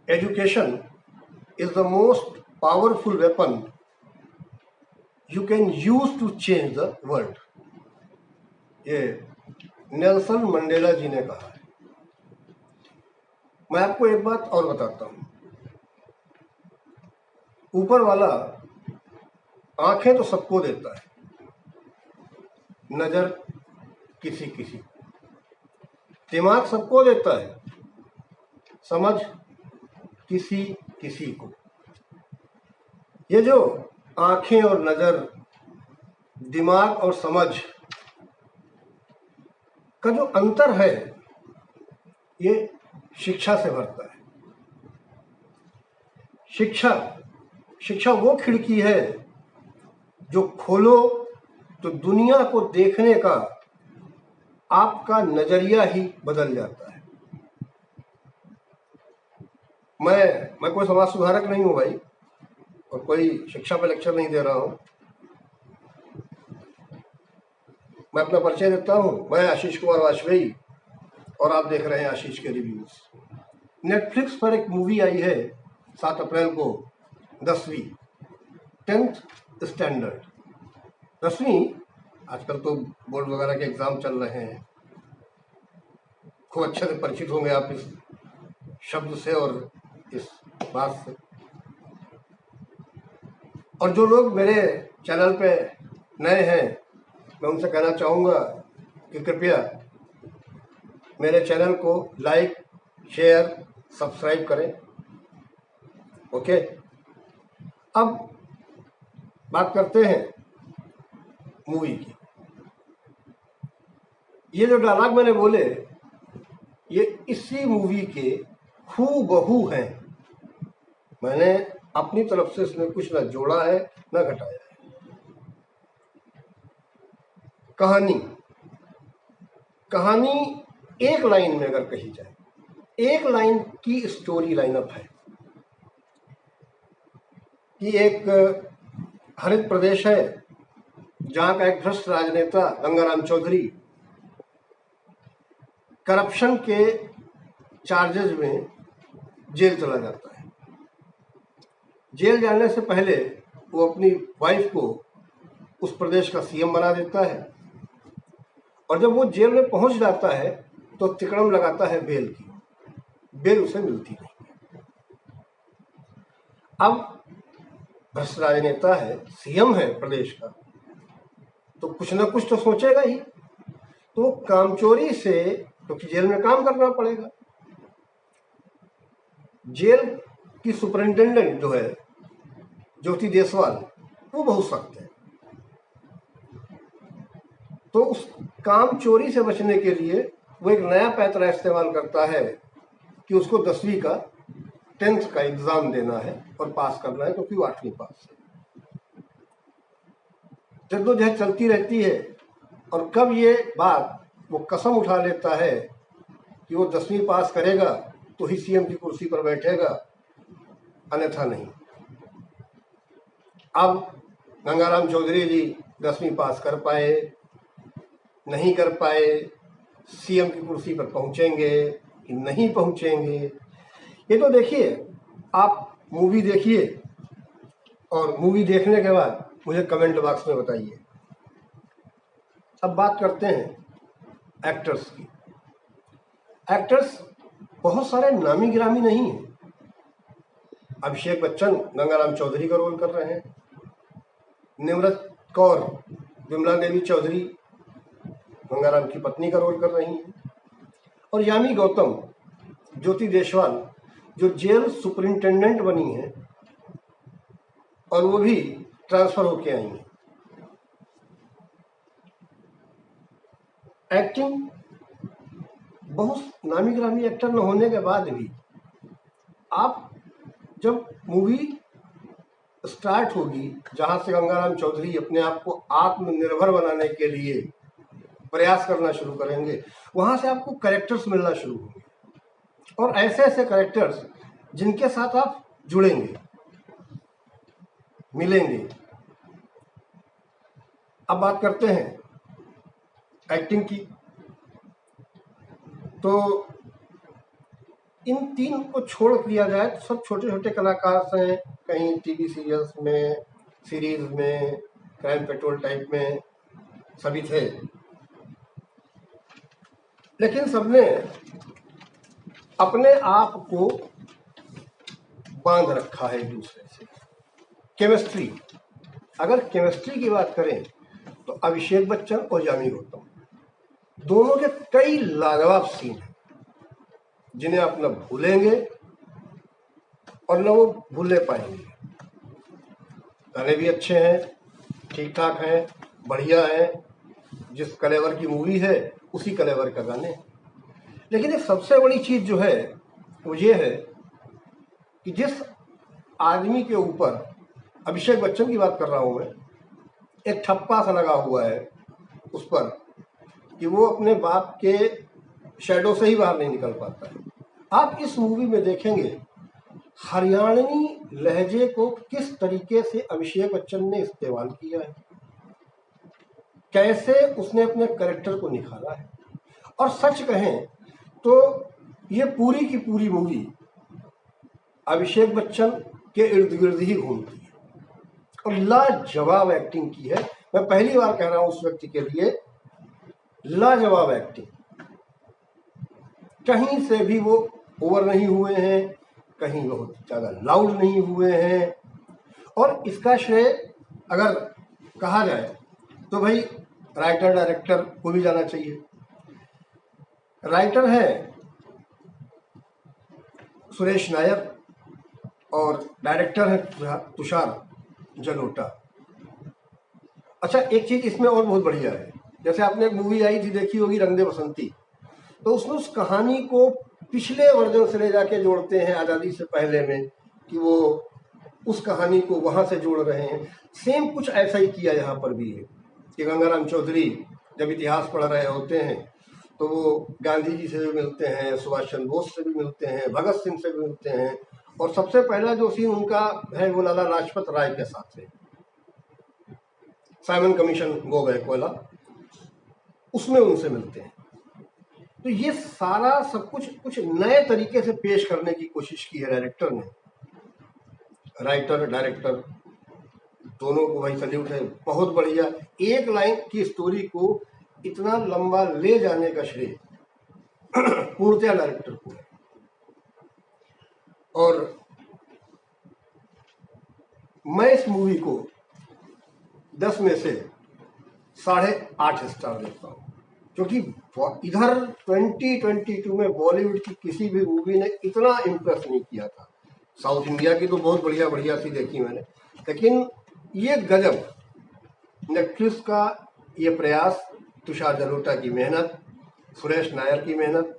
Education is the most powerful weapon you can use to change the world. ये Nelson Mandela जी ने कहा है। मैं आपको एक बात और बताता हूं, ऊपर वाला आंखें तो सबको देता है, नजर किसी किसी, दिमाग सबको देता है, समझ किसी किसी को। ये जो आंखें और नजर, दिमाग और समझ का जो अंतर है, ये शिक्षा से भरता है। शिक्षा वो खिड़की है जो खोलो तो दुनिया को देखने का आपका नजरिया ही बदल जाता है। मैं कोई समाज सुधारक नहीं हूं भाई, और कोई शिक्षा पे लेक्चर नहीं दे रहा हूं। मैं अपना परिचय देता हूं, मैं आशीष कुमार वाजपेयी, और आप देख रहे हैं आशीष के रिव्यूज। नेटफ्लिक्स पर एक मूवी आई है 7 अप्रैल को, 10वीं 10th स्टैंडर्ड। 10वीं, आजकल तो बोर्ड वगैरह के एग्जाम चल रहे हैं, खूब अच्छे से परिचित होंगे आप इस शब्द से और इस बात से। और जो लोग मेरे चैनल पे नए हैं, मैं उनसे कहना चाहूँगा कि कृपया मेरे चैनल को लाइक, शेयर, सब्सक्राइब करें। ओके, अब बात करते हैं मूवी की। ये जो डायलॉग मैंने बोले, ये इसी मूवी के हूबहू हैं। मैंने अपनी तरफ से इसमें कुछ ना जोड़ा है ना घटाया है। कहानी एक लाइन में अगर कही जाए, एक लाइन की स्टोरी लाइनअप है कि एक हरित प्रदेश है जहां का एक भ्रष्ट राजनेता गंगाराम चौधरी करप्शन के चार्जेस में जेल चला जाता है। जेल जाने से पहले वो अपनी वाइफ को उस प्रदेश का सीएम बना देता है, और जब वो जेल में पहुंच जाता है तो तिकड़म लगाता है बेल की। बेल उसे मिलती नहीं। अब भ्रष्ट राजनेता है, सीएम है प्रदेश का, तो कुछ ना कुछ तो सोचेगा ही। तो कामचोरी से, क्योंकि जेल में काम करना पड़ेगा, जेल की सुपरिंटेंडेंट जो है ज्योति देसवाल, वो बहुत सख्त है। तो उस काम चोरी से बचने के लिए वो एक नया पैतरा इस्तेमाल करता है कि उसको 10वीं का 10th का एग्जाम देना है और पास करना है, क्योंकि वो 8वीं पास है। जद्दोजहद चलती रहती है, और कब ये बात वो कसम उठा लेता है कि वो 10वीं पास करेगा तो ही सीएम की कुर्सी पर बैठेगा, अन्यथा नहीं। अब गंगाराम चौधरी जी 10वीं पास कर पाए, नहीं कर पाए, सीएम की कुर्सी पर पहुंचेंगे कि नहीं पहुंचेंगे, ये तो देखिए। आप मूवी देखिए और मूवी देखने के बाद मुझे कमेंट बॉक्स में बताइए। अब बात करते हैं एक्टर्स की। एक्टर्स बहुत सारे नामी गिरामी नहीं हैं। अभिषेक बच्चन गंगाराम चौधरी का रोल कर रहे हैं, निम्रत कौर विमला देवी चौधरी गंगाराम की पत्नी का रोल कर रही हैं, और यामी गौतम ज्योति देसवाल जो जेल सुपरिंटेंडेंट बनी है, और वो भी ट्रांसफर होके आई हैं। एक्टिंग बहुत नामी गिरामी एक्टर न होने के बाद भी, आप जब मूवी स्टार्ट होगी जहां से गंगाराम चौधरी अपने आप को आत्मनिर्भर बनाने के लिए प्रयास करना शुरू करेंगे, वहां से आपको कैरेक्टर्स मिलना शुरू होंगे, और ऐसे ऐसे कैरेक्टर्स जिनके साथ आप जुड़ेंगे, मिलेंगे। अब बात करते हैं एक्टिंग की। तो इन तीन को छोड़ दिया जाए तो सब छोटे छोटे कलाकार हैं, कहीं टीवी सीरियल्स में, सीरीज में, क्राइम पेट्रोल टाइप में सभी थे, लेकिन सबने अपने आप को बांध रखा है एक दूसरे से। केमिस्ट्री, अगर केमिस्ट्री की बात करें तो अभिषेक बच्चन और यामी गौतम दोनों के कई लाजवाब सीन हैं जिन्हें आप न भूलेंगे और न वो भूले पाएंगे। गाने भी अच्छे हैं, ठीक ठाक हैं, बढ़िया हैं, जिस कलेवर की मूवी है उसी कलेवर का गाने। लेकिन एक सबसे बड़ी चीज जो है वो ये है कि जिस आदमी के ऊपर, अभिषेक बच्चन की बात कर रहा हूं मैं, एक ठप्पा सा लगा हुआ है उस पर कि वो अपने बाप के शैडो से ही बाहर नहीं निकल पाता है। आप इस मूवी में देखेंगे हरियाणवी लहजे को किस तरीके से अभिषेक बच्चन ने इस्तेमाल किया है, कैसे उसने अपने कैरेक्टर को निखारा है। और सच कहें तो ये पूरी की पूरी मूवी अभिषेक बच्चन के इर्द गिर्द ही घूमती है और लाजवाब एक्टिंग की है। मैं पहली बार कह रहा हूं उस व्यक्ति के लिए, लाजवाब एक्टिंग। कहीं से भी वो ओवर नहीं हुए हैं, कहीं बहुत ज्यादा लाउड नहीं हुए हैं। और इसका श्रेय अगर कहा जाए तो भाई राइटर डायरेक्टर को भी जाना चाहिए। राइटर है सुरेश नायर और डायरेक्टर है तुषार जलोटा। अच्छा, एक चीज इसमें और बहुत बढ़िया है, जैसे आपने एक मूवी आई थी देखी होगी रंग दे बसंती, तो उसमें उस कहानी को पिछले वर्जन से ले जाके जोड़ते हैं आज़ादी से पहले में, कि वो उस कहानी को वहां से जोड़ रहे हैं। सेम कुछ ऐसा ही किया यहाँ पर भी है कि गंगाराम चौधरी जब इतिहास पढ़ रहे होते हैं तो वो गांधी जी से भी मिलते हैं, सुभाष चंद्र बोस से भी मिलते हैं, भगत सिंह से भी मिलते हैं, और सबसे पहला जो सीन उनका है वो लाला लाजपत राय के साथ है, साइमन कमीशन गो बैक वाला, उसमें उनसे मिलते हैं। तो ये सारा सब कुछ नए तरीके से पेश करने की कोशिश की है डायरेक्टर ने। राइटर डायरेक्टर दोनों को भाई सल्यूट है, बहुत बढ़िया। एक लाइन की स्टोरी को इतना लंबा ले जाने का श्रेय पूर्णतया डायरेक्टर को है। और मैं इस मूवी को 10 में से 8.5 स्टार देता हूँ, क्योंकि इधर 2022 में बॉलीवुड की किसी भी मूवी ने इतना इम्प्रेस नहीं किया था। साउथ इंडिया की तो बहुत बढ़िया बढ़िया सी देखी मैंने, लेकिन ये गजब, नेटफ्लिक्स का ये प्रयास, तुषार जलोटा की मेहनत, सुरेश नायर की मेहनत,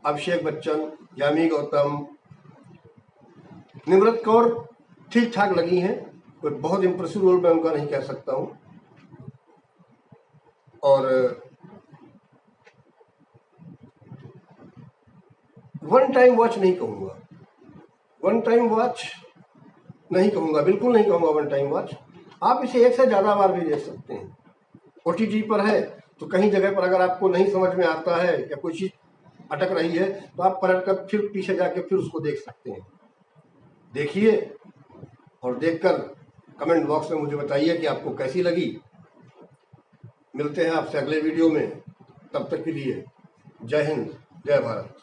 अभिषेक बच्चन, यामी गौतम, निम्रत कौर ठीक ठाक लगी हैं, कोई बहुत इंप्रेसिव रोल मैं उनका नहीं कह सकता हूं। और वन टाइम वॉच नहीं कहूंगा, वन टाइम वॉच नहीं कहूंगा, बिल्कुल नहीं कहूंगा वन टाइम वॉच। आप इसे एक से ज्यादा बार भी देख सकते हैं। OTT पर है तो कहीं जगह पर अगर आपको नहीं समझ में आता है या कोई चीज अटक रही है तो आप पलट कर फिर पीछे जाके फिर उसको देख सकते हैं। देखिए और देखकर कमेंट बॉक्स में मुझे बताइए कि आपको कैसी लगी। मिलते हैं आपसे अगले वीडियो में, तब तक के लिए जय हिंद, जय भारत।